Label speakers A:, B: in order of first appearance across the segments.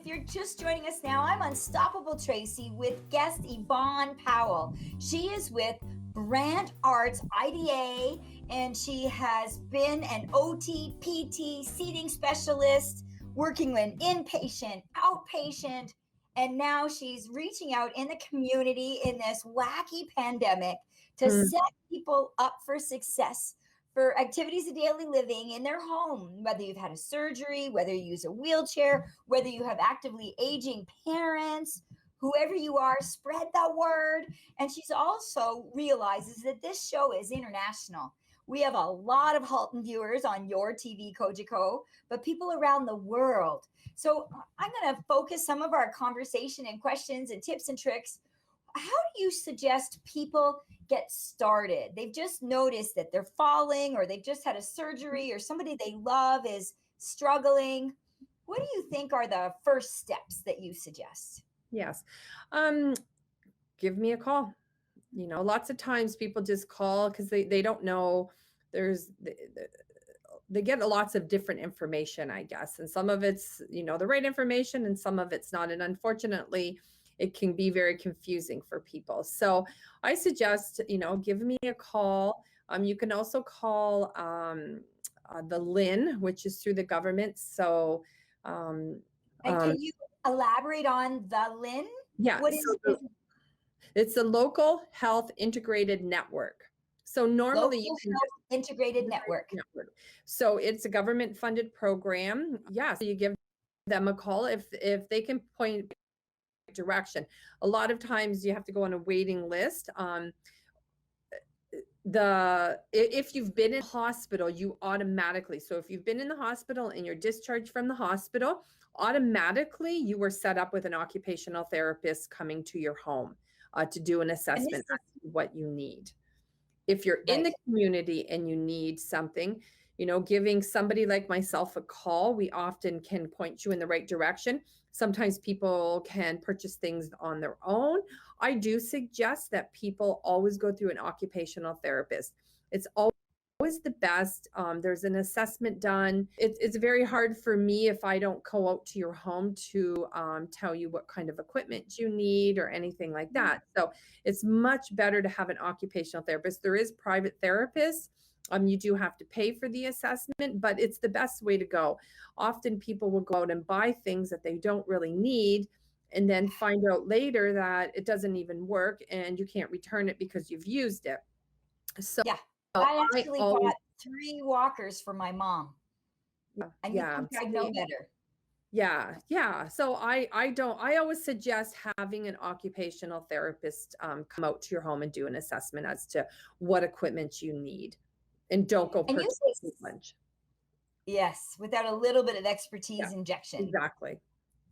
A: if you're just joining us now, I'm Unstoppable Tracy with guest Yvonne Powell. She is with Brant Arts IDA, and she has been an OT, PT, seating specialist, working with inpatient, outpatient, and now she's reaching out in the community in this wacky pandemic to set people up for success for activities of daily living in their home, whether you've had a surgery, whether you use a wheelchair, whether you have actively aging parents, whoever you are, spread the word. And she's also realizes that this show is international. We have a lot of Halton viewers on your TV, Kojiko, but people around the world. So I'm going to focus some of our conversation and questions and tips and tricks. How do you suggest people get started? They've just noticed that they're falling, or they've just had a surgery, or somebody they love is struggling. What do you think are the first steps that you suggest?
B: Yes. Give me a call. You know, lots of times people just call because they don't know. They get lots of different information, I guess. And some of it's, the right information, and some of it's not. And unfortunately, it can be very confusing for people. So I suggest, give me a call. You can also call the LIN, which is through the government. So,
A: and can you elaborate on the LIN?
B: Yeah.
A: What is it?
B: It's a local health integrated network. So normally you can
A: integrated network.
B: So it's a government funded program. Yeah. So you give them a call if they can point direction. A lot of times you have to go on a waiting list. If you've been in hospital, you automatically, so if you've been in the hospital and you're discharged from the hospital, automatically you were set up with an occupational therapist coming to your home to do an assessment of what you need. If you're in the community and you need something, giving somebody like myself a call, we often can point you in the right direction. Sometimes people can purchase things on their own. I do suggest that people always go through an occupational therapist. It's always the best. There's an assessment done. It's very hard for me if I don't go out to your home to tell you what kind of equipment you need or anything like that. So it's much better to have an occupational therapist. There is private therapists. You do have to pay for the assessment, but it's the best way to go. Often people will go out and buy things that they don't really need, and then find out later that it doesn't even work and you can't return it because you've used it. So
A: yeah, I actually bought 3 walkers for my mom. And you think I know better.
B: Yeah. So I always suggest having an occupational therapist come out to your home and do an assessment as to what equipment you need. And don't go purchase lunch.
A: Yes, without a little bit of expertise injection.
B: Exactly.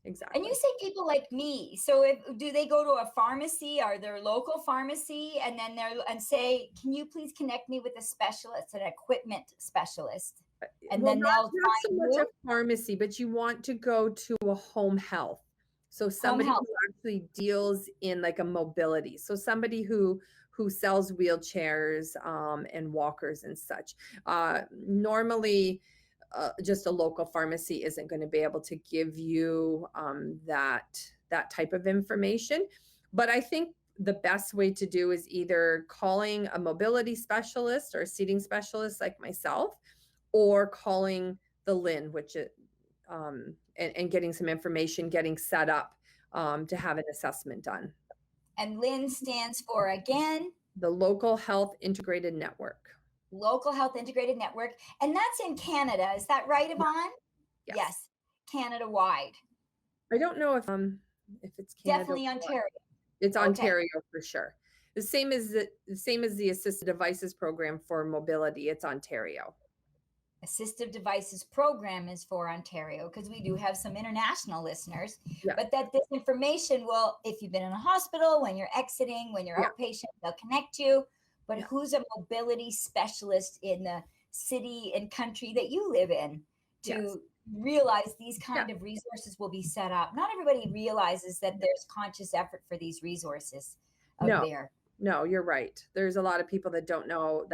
A: And you say people like me. So do they go to a pharmacy, or their local pharmacy, and then say, can you please connect me with a specialist, an equipment specialist? And then they'll
B: not so much a pharmacy, but you want to go to a home health. So somebody who actually deals in like a mobility. So somebody who sells wheelchairs and walkers and such. Normally, just a local pharmacy isn't going to be able to give you that type of information. But I think the best way to do is either calling a mobility specialist or a seating specialist like myself, or calling the LIN, which and getting some information, getting set up to have an assessment done.
A: And LIN stands for, again?
B: The Local Health Integrated Network.
A: Local Health Integrated Network. And that's in Canada. Is that right, Yvonne? Yes. Canada-wide.
B: I don't know if it's Canada.
A: Definitely Ontario.
B: It's Ontario for sure. The same as the Assistive Devices Program for mobility. It's Ontario.
A: Assistive Devices Program is for Ontario, because we do have some international listeners. But that this information will, if you've been in a hospital, when you're exiting, when you're outpatient, they'll connect you. But who's a mobility specialist in the city and country that you live in to realize these kind of resources will be set up? Not everybody realizes that there's conscious effort for these resources out there.
B: No, you're right. There's a lot of people that don't know,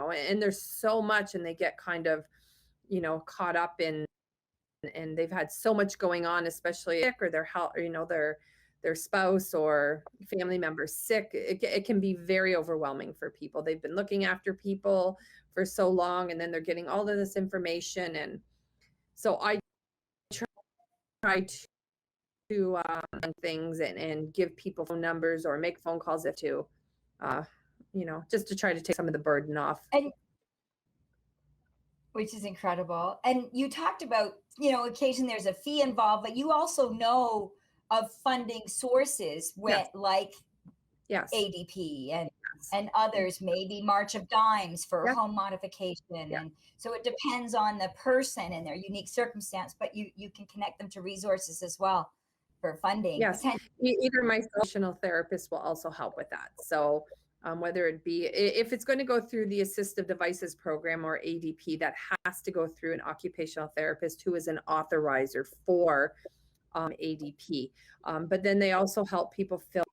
B: and there's so much, and they get kind of, caught up in and they've had so much going on, especially sick or their health, or, their spouse or family member sick. It can be very overwhelming for people. They've been looking after people for so long, and then they're getting all of this information. And so I try to things and give people phone numbers or make phone calls uh, just to try to take some of the burden off.
A: And which is incredible. And you talked about, occasionally there's a fee involved, but you also know of funding sources like
B: Yes.
A: ADP and others, maybe March of Dimes for home modification.
B: Yeah.
A: And so it depends on the person and their unique circumstance, but you can connect them to resources as well for funding.
B: Yes. Either my solutional therapist will also help with that. So whether it be, if it's going to go through the assistive devices program or ADP, that has to go through an occupational therapist who is an authorizer for ADP. But then they also help people fill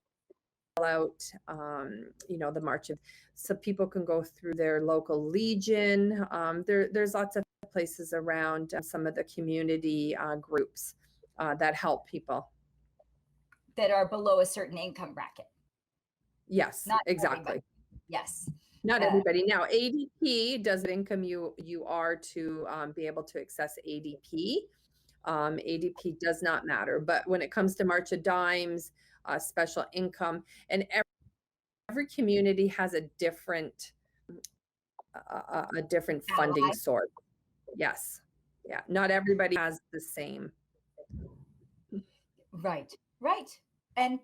B: out, the March of, so people can go through their local Legion. There's lots of places around, some of the community groups that help people
A: that are below a certain income bracket.
B: Yes,
A: not
B: exactly.
A: Everybody. Yes.
B: Not everybody. Now, ADP does the income you are to be able to access ADP. ADP does not matter. But when it comes to March of Dimes, special income, and every community has a different funding source. Yes. Yeah. Not everybody has the same.
A: Right. And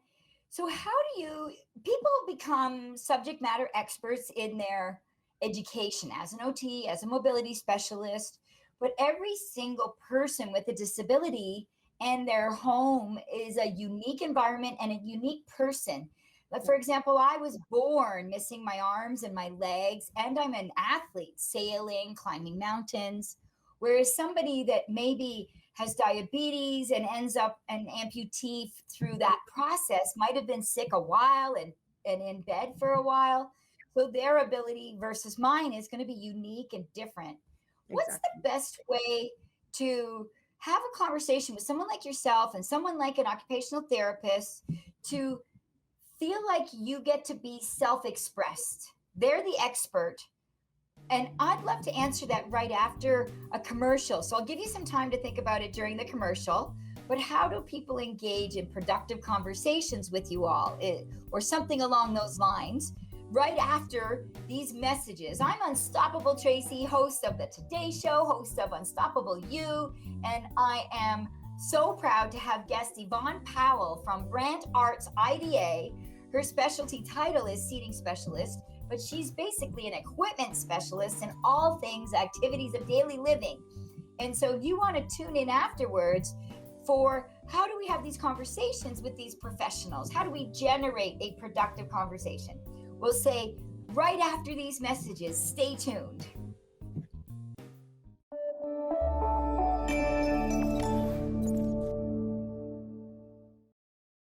A: so how do people become subject matter experts in their education as an OT, as a mobility specialist, but every single person with a disability and their home is a unique environment and a unique person. Like, for example, I was born missing my arms and my legs, and I'm an athlete, sailing, climbing mountains, whereas somebody that maybe has diabetes and ends up an amputee through that process might have been sick a while and in bed for a while. So their ability versus mine is going to be unique and different. Exactly. What's the best way to have a conversation with someone like yourself and someone like an occupational therapist to feel like you get to be self-expressed? They're the expert. And I'd love to answer that right after a commercial. So I'll give you some time to think about it during the commercial. But how do people engage in productive conversations with you all, or something along those lines, right after these messages? I'm Unstoppable Tracy, host of the Today Show, host of Unstoppable You, and I am so proud to have guest Yvonne Powell from Brant Arts IDA. Her specialty title is seating specialist, but she's basically an equipment specialist in all things activities of daily living. And so you want to tune in afterwards for how do we have these conversations with these professionals? How do we generate a productive conversation? We'll say right after these messages, stay tuned.